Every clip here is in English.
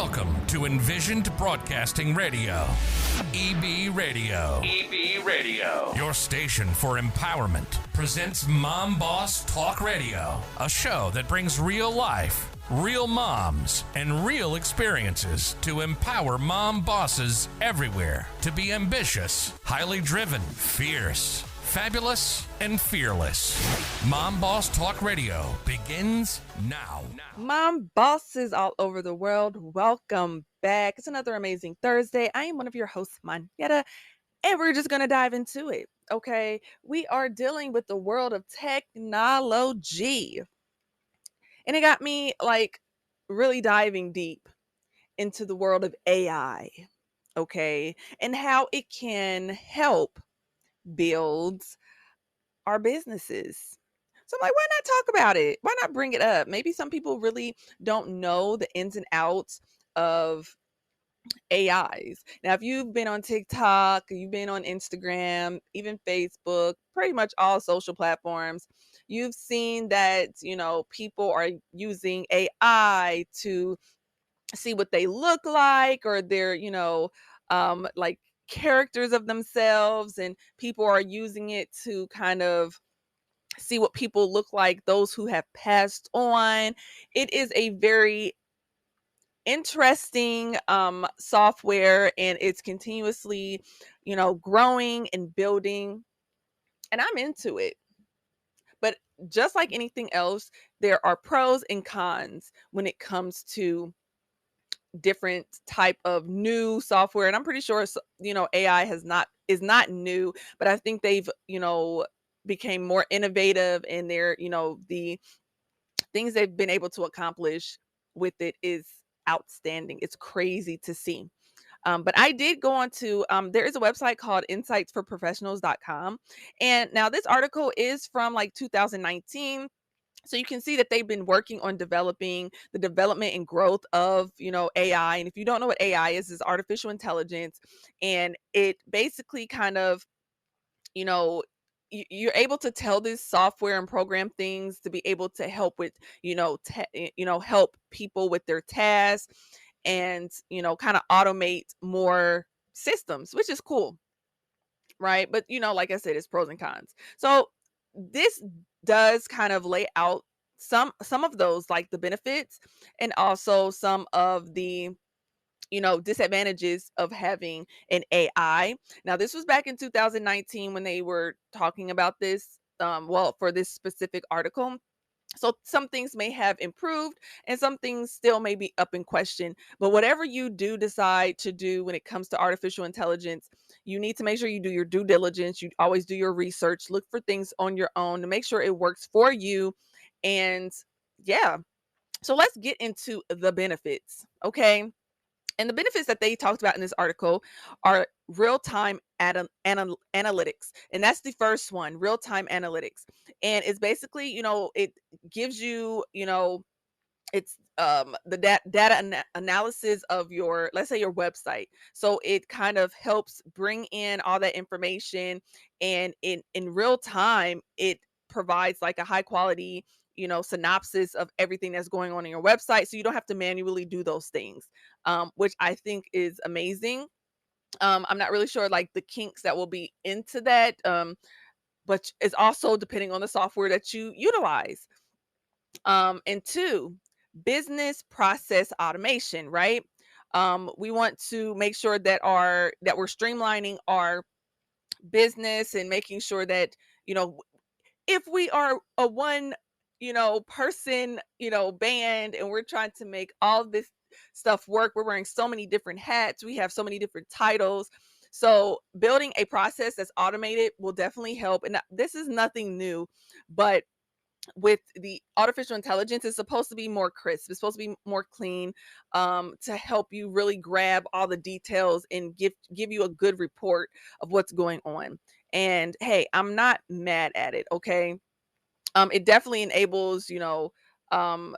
Welcome to Envisioned Broadcasting Radio, EB Radio. EB Radio. Your station for empowerment presents Mom Boss Talk Radio, a show that brings real life, real moms, and real experiences to empower mom bosses everywhere to be ambitious, highly driven, fierce, fabulous, and fearless. Mom Boss Talk Radio begins now. Mom bosses all over the world, welcome back. It's another amazing Thursday. I am one of your hosts, Monyetta, and we're just going to dive into it. Okay, we are dealing with the world of technology, and it got me really diving deep into the world of AI. Okay, and how it can help build our businesses. So I'm like, why not talk about it? Why not bring it up? Maybe some people really don't know the ins and outs of AIs. Now, if you've been on TikTok, you've been on Instagram, even Facebook, pretty much all social platforms, you've seen that, people are using AI to see what they look like, or they're, like characters of themselves, and people are using it to kind of see what people look like, those who have passed on. It is a very interesting software, and it's continuously, growing and building, and I'm into it. But just like anything else, there are pros and cons when it comes to different type of new software. And I'm pretty sure AI is not new, but I think they've became more innovative, and they're the things they've been able to accomplish with it is outstanding. It's crazy to see. But I did go on to, there is a website called insightsforprofessionals.com. And now this article is from like 2019. So you can see that they've been working on developing the development and growth of, AI. And if you don't know what AI is artificial intelligence. And it basically kind of, you know, you're able to tell this software and program things to be able to help with, help people with their tasks, and, kind of automate more systems, which is cool, right? But, like I said, it's pros and cons. So this does kind of lay out some of those, like the benefits, and also some of the disadvantages of having an AI. Now, this was back in 2019 when they were talking about this, for this specific article. So some things may have improved, and some things still may be up in question. But whatever you do decide to do when it comes to artificial intelligence, you need to make sure you do your due diligence. You always do your research, look for things on your own to make sure it works for you. And yeah, so let's get into the benefits. Okay. And the benefits that they talked about in this article are real-time analytics. And that's the first one, real-time analytics. And it's basically, it gives you, it's the analysis of your, let's say, your website. So it kind of helps bring in all that information, and in real time it provides like a high quality synopsis of everything that's going on in your website, so you don't have to manually do those things, which I think is amazing. I'm not really sure like the kinks that will be into that, but it's also depending on the software that you utilize. And two, business process automation, right? We want to make sure that we're streamlining our business, and making sure that, if we are a one, person, band, and we're trying to make all this stuff work, we're wearing so many different hats, we have so many different titles. So building a process that's automated will definitely help. And this is nothing new, but with the artificial intelligence, it's supposed to be more crisp, it's supposed to be more clean, to help you really grab all the details and give you a good report of what's going on. And hey, I'm not mad at it. Okay. It definitely enables, um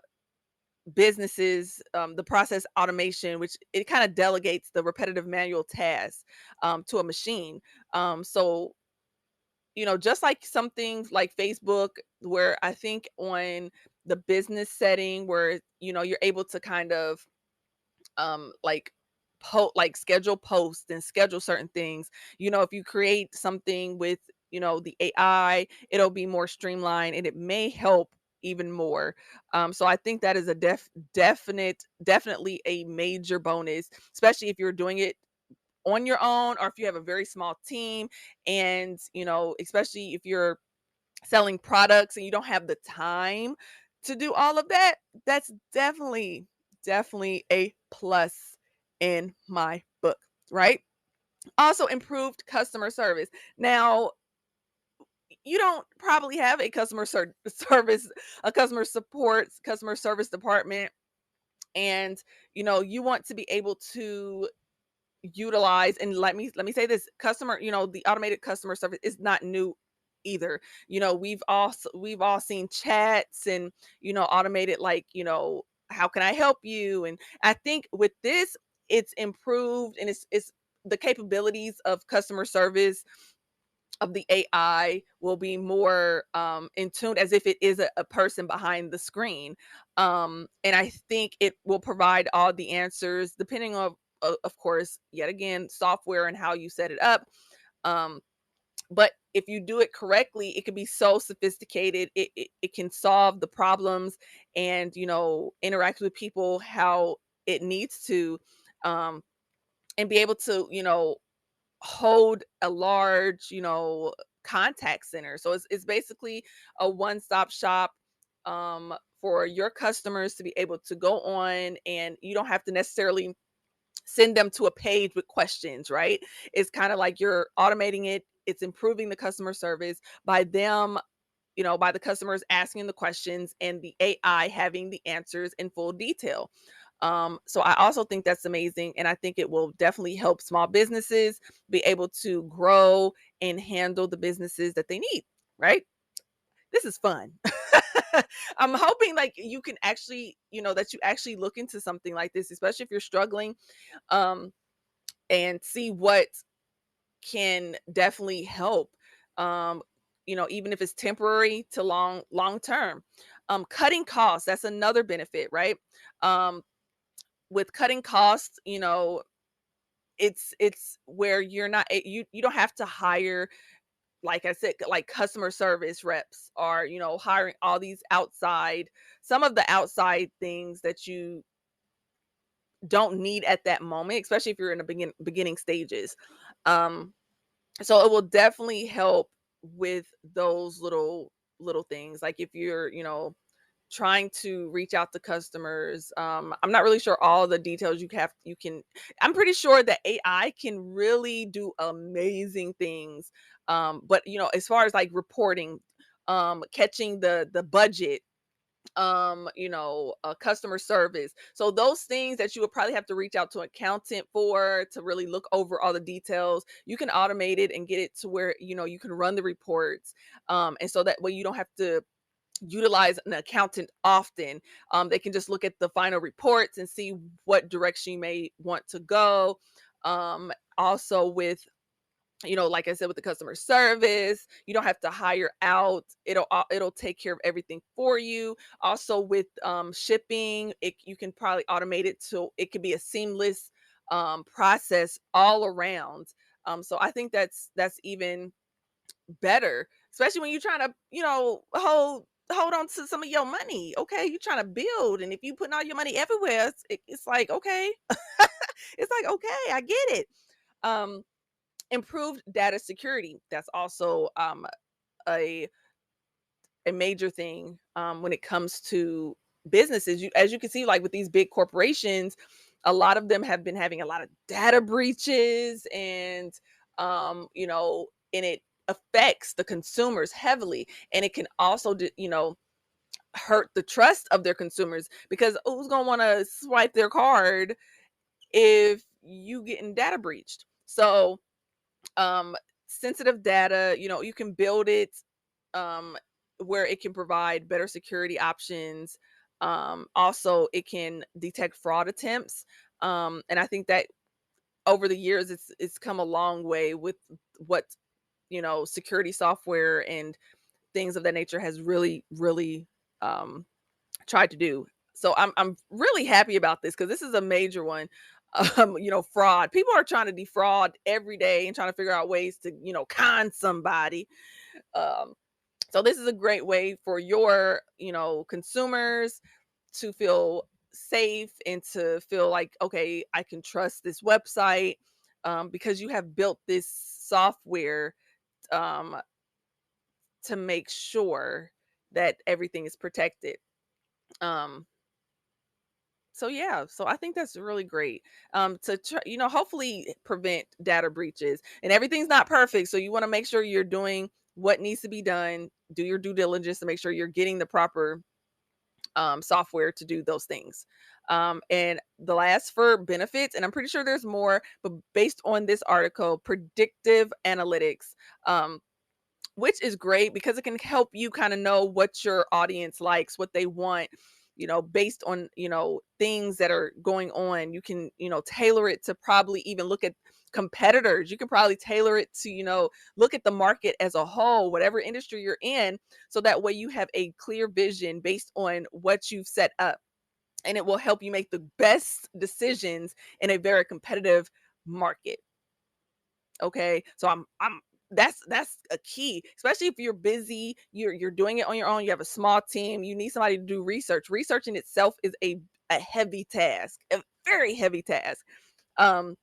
businesses, the process automation, which it kind of delegates the repetitive manual tasks, to a machine. So just like something like Facebook, where I think on the business setting, where, you're able to kind of like like schedule posts and schedule certain things. If you create something with, the AI, it'll be more streamlined and it may help even more. So I think that is a definitely a major bonus, especially if you're doing it on your own or if you have a very small team. And, especially if you're selling products and you don't have the time to do all of that, that's definitely a plus in my book, right? Also, improved customer service. Now, you don't probably have a service, a customer service department, and you want to be able to utilize, and let me say this, the automated customer service is not new either. We've all seen chats and automated, like, how can I help you? And I think with this, it's improved, and it's the capabilities of customer service of the AI will be more in tune, as if it is a person behind the screen. And I think it will provide all the answers depending on, of course, yet again, software and how you set it up. Um, but if you do it correctly, it can be so sophisticated. It can solve the problems and, interact with people how it needs to, um, and be able to, hold a large, contact center. So it's basically a one-stop shop for your customers to be able to go on, and you don't have to necessarily send them to a page with questions, right? It's kind of like you're automating it. It's improving the customer service by them, by the customers asking the questions and the AI having the answers in full detail. So I also think that's amazing. And I think it will definitely help small businesses be able to grow and handle the businesses that they need, right? This is fun. I'm hoping like you can actually, that you actually look into something like this, especially if you're struggling, um, and see what can definitely help. Um, even if it's temporary to long term. Cutting costs, that's another benefit, right? Um, with cutting costs, it's where you're not you don't have to hire, like I said, like customer service reps, or hiring all these outside, some of the outside things that you don't need at that moment, especially if you're in the beginning stages. Um, so it will definitely help with those little things. Like if you're, trying to reach out to customers. I'm not really sure all the details you can. I'm pretty sure that AI can really do amazing things. But as far as like reporting, catching the budget, customer service. So those things that you would probably have to reach out to an accountant for to really look over all the details, you can automate it and get it to where, you can run the reports. And so that way you don't have to utilize an accountant often. They can just look at the final reports and see what direction you may want to go. Also with, like I said, with the customer service, you don't have to hire out. It'll take care of everything for you. Also with shipping, you can probably automate it so it could be a seamless process all around. So I think that's even better, especially when you're trying to, hold on to some of your money. Okay, you're trying to build, and if you putting all your money everywhere, it's like, okay, it's like, okay, I get it. Um, Improved data security. That's also a a major thing when it comes to businesses. As you can see, like with these big corporations, a lot of them have been having a lot of data breaches, and it affects the consumers heavily, and it can also hurt the trust of their consumers, because who's going to want to swipe their card if you getting data breached? So um sensitive data, you can build it um where it can provide better security options. Also it can detect fraud attempts. And I think that over the years it's come a long way with what, security software and things of that nature has really um tried to do. So I'm really happy about this because this is a major one. Fraud. People are trying to defraud every day and trying to figure out ways to, con somebody. Um, so this is a great way for your, consumers to feel safe and to feel like, okay, I can trust this website, because you have built this software, um, to make sure that everything is protected. Um, so yeah, so I think that's really great. To hopefully prevent data breaches. And everything's not perfect, so you want to make sure you're doing what needs to be done. Do your due diligence to make sure you're getting the proper software to do those things. And the last for benefits, and I'm pretty sure there's more, but based on this article, predictive analytics. Which is great because it can help you kind of know what your audience likes, what they want, based on, things that are going on. You can, tailor it to probably even look at competitors. You can probably tailor it to, look at the market as a whole, whatever industry you're in, so that way you have a clear vision based on what you've set up. And it will help you make the best decisions in a very competitive market. Okay. So I'm that's a key, especially if you're busy, you're doing it on your own, you have a small team, you need somebody to do research. Research in itself is a heavy task, a very heavy task. Um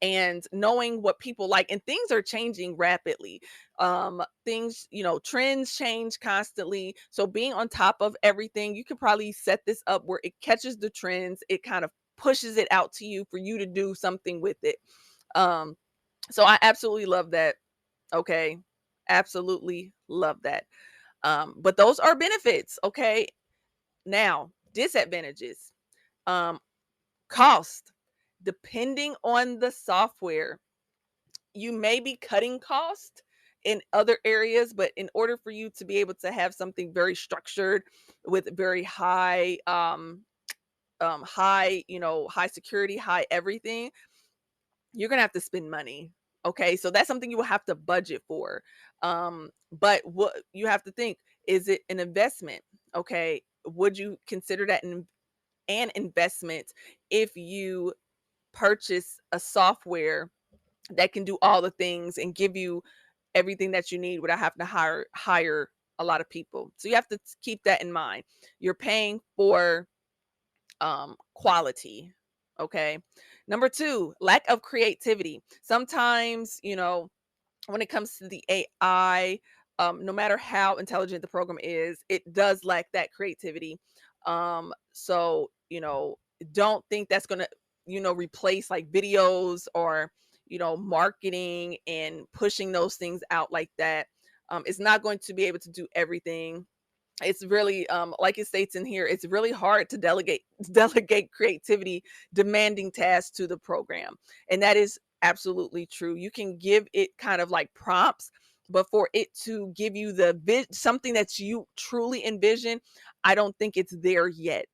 and knowing what people like, and things are changing rapidly. Things, trends change constantly, so being on top of everything, you can probably set this up where it catches the trends, it kind of pushes it out to you for you to do something with it. Um so I absolutely love that. Okay. Absolutely love that. But those are benefits. Okay. Now, disadvantages. Um, Cost. Depending on the software, you may be cutting cost in other areas, but in order for you to be able to have something very structured with very high, high security, high everything, you're gonna have to spend money. Okay, so that's something you will have to budget for. But what you have to think, is it an investment? Okay, would you consider that an investment if you purchase a software that can do all the things and give you everything that you need without having to hire a lot of people? So you have to keep that in mind. You're paying for quality. Okay. Number two, lack of creativity. Sometimes, when it comes to the AI, no matter how intelligent the program is, it does lack that creativity. So, don't think that's gonna, replace like videos or, marketing and pushing those things out like that. It's not going to be able to do everything. It's really, like it states in here, it's really hard to delegate delegate creativity demanding tasks to the program. And that is absolutely true. You can give it kind of like prompts, but for it to give you something that you truly envision, I don't think it's there yet.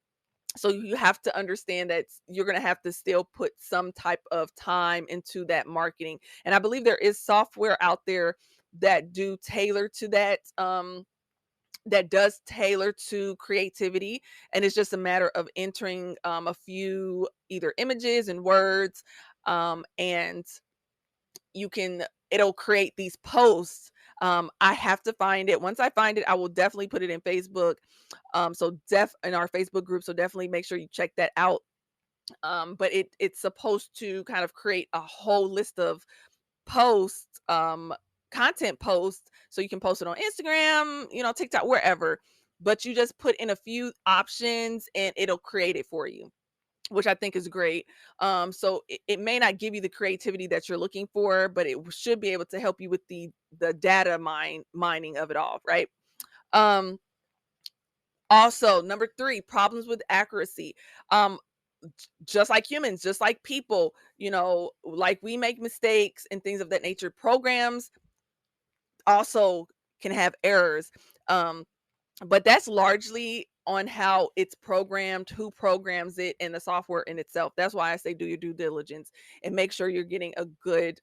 So you have to understand that you're going to have to still put some type of time into that marketing. And I believe there is software out there that do tailor to that does tailor to creativity, and it's just a matter of entering a few either images and words, and it'll create these posts. I have to find it. Once I find it, I will definitely put it in Facebook. So def in our Facebook group, so definitely make sure you check that out. But it's supposed to kind of create a whole list of posts, content posts, so you can post it on Instagram, TikTok, wherever. But you just put in a few options and it'll create it for you, which I think is great. So it may not give you the creativity that you're looking for, but it should be able to help you with the data mining of it all, right? Um, Also, number three, problems with accuracy. Um, just like humans, just like people, like we make mistakes and things of that nature. Programs also can have errors. Um, but that's largely on how it's programmed, who programs it, and the software in itself. That's why I say do your due diligence and make sure you're getting a good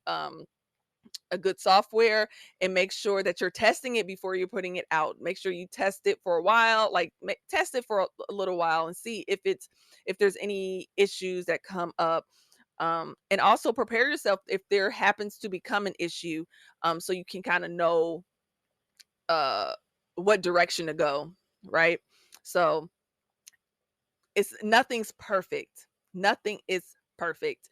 a good software, and make sure that you're testing it before you're putting it out. Make sure you test it for a while, like test it for a little while and see if there's any issues that come up. And also prepare yourself if there happens to become an issue, so you can kind of know uh what direction to go, right? So it's nothing's perfect. Nothing is perfect.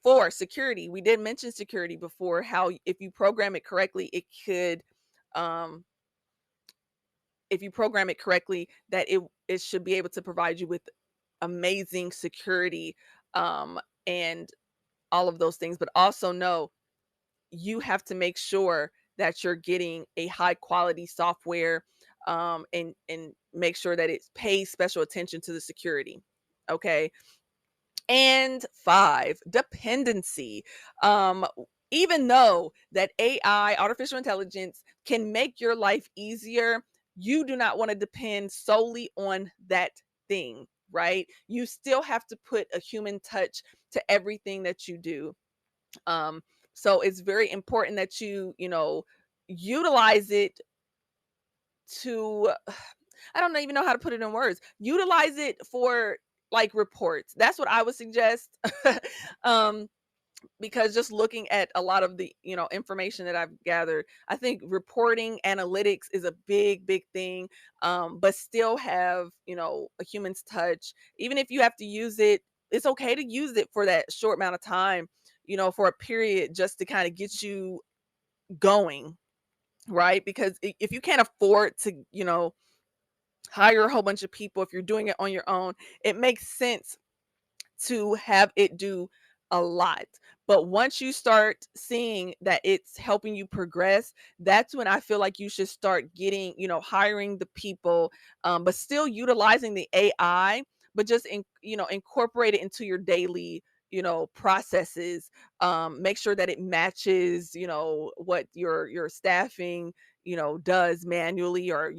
For security, we did mention security before, how if you program it correctly, it could um if you program it correctly, that it should be able to provide you with amazing security, and all of those things. But also know you have to make sure that you're getting a high quality software, and make sure that it pays special attention to the security. Okay. And 5, dependency. Even though that AI, artificial intelligence, can make your life easier, you do not want to depend solely on that thing, right? You still have to put a human touch to everything that you do. Um, so it's very important that you utilize it to I don't even know how to put it in words. Utilize it for like reports. That's what I would suggest. um, because just looking at a lot of the information that I've gathered, I think reporting analytics is a big thing. But still have a human's touch. Even if you have to use it, it's okay to use it for that short amount of time, for a period, just to kind of get you going, right? Because if you can't afford to hire a whole bunch of people, if you're doing it on your own, it makes sense to have it do a lot. But once you start seeing that it's helping you progress, that's when I feel like you should start getting, hiring the people, but still utilizing the AI, but just incorporate it into your daily, processes. Make sure that it matches, what your staffing, does manually, or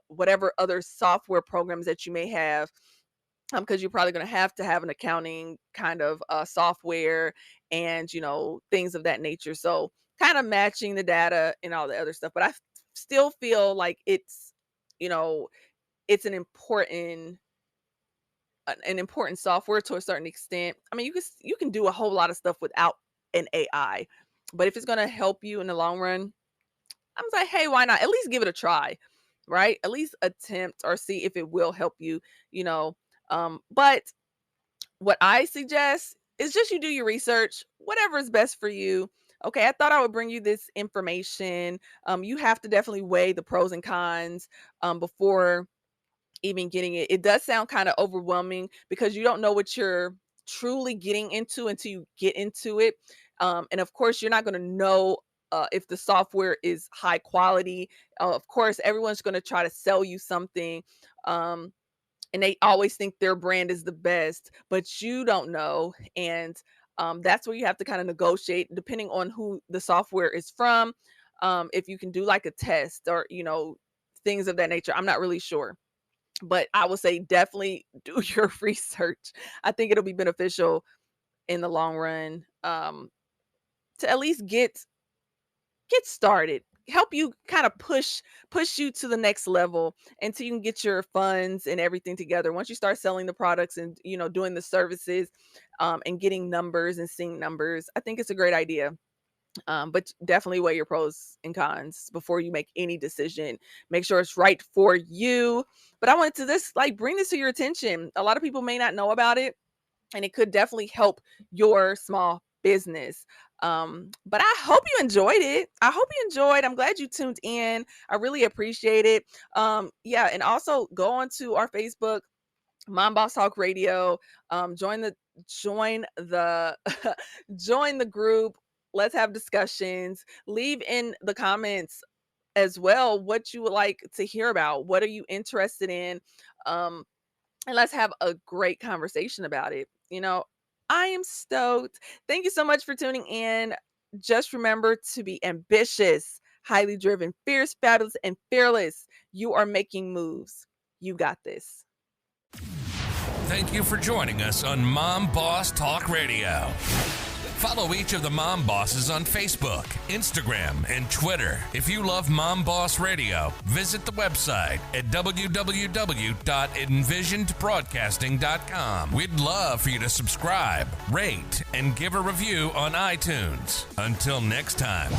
whatever other software programs that you may have, because you're probably going to have an accounting kind of software, and things of that nature. So kind of matching the data and all the other stuff. But still feel like you know it's an important software to a certain extent. I mean, you can do a whole lot of stuff without an AI, but if it's going to help you in the long run, I'm like, hey, why not? At least give it a try, right? At least attempt or see if it will help you, you know. But what I suggest is just you do your research, whatever is best for you. Okay, I thought I would bring you this information. You have to definitely weigh the pros and cons before even getting it. It does sound kind of overwhelming because you don't know what you're truly getting into until you get into it. And of course, you're not going to know if the software is high quality. Of course, everyone's going to try to sell you something. Um, and they always think their brand is the best, but you don't know. And that's where you have to kind of negotiate depending on who the software is from. If you can do like a test or, things of that nature. I'm not really sure, but I would say definitely do your research. I think it'll be beneficial in the long run, to at least get started, help you kind of push you to the next level until you can get your funds and everything together. Once you start selling the products and doing the services, and getting numbers and seeing numbers, I think it's a great idea. But definitely weigh your pros and cons before you make any decision. Make sure it's right for you. But I wanted to bring this to your attention. A lot of people may not know about it, and it could definitely help your small business. But I hope you enjoyed it. I hope you enjoyed. I'm glad you tuned in. I really appreciate it. Yeah, and also go on to our Facebook, Mom Boss Talk Radio. Join the join the join the group. Let's have discussions. Leave in the comments as well what you would like to hear about. What are you interested in? And let's have a great conversation about it. I am stoked. Thank you so much for tuning in. Just remember to be ambitious, highly driven, fierce, fabulous, and fearless. You are making moves. You got this. Thank you for joining us on Mom Boss Talk Radio. Follow each of the Mom Bosses on Facebook, Instagram, and Twitter. If you love Mom Boss Radio, visit the website at www.envisionedbroadcasting.com. We'd love for you to subscribe, rate, and give a review on iTunes. Until next time.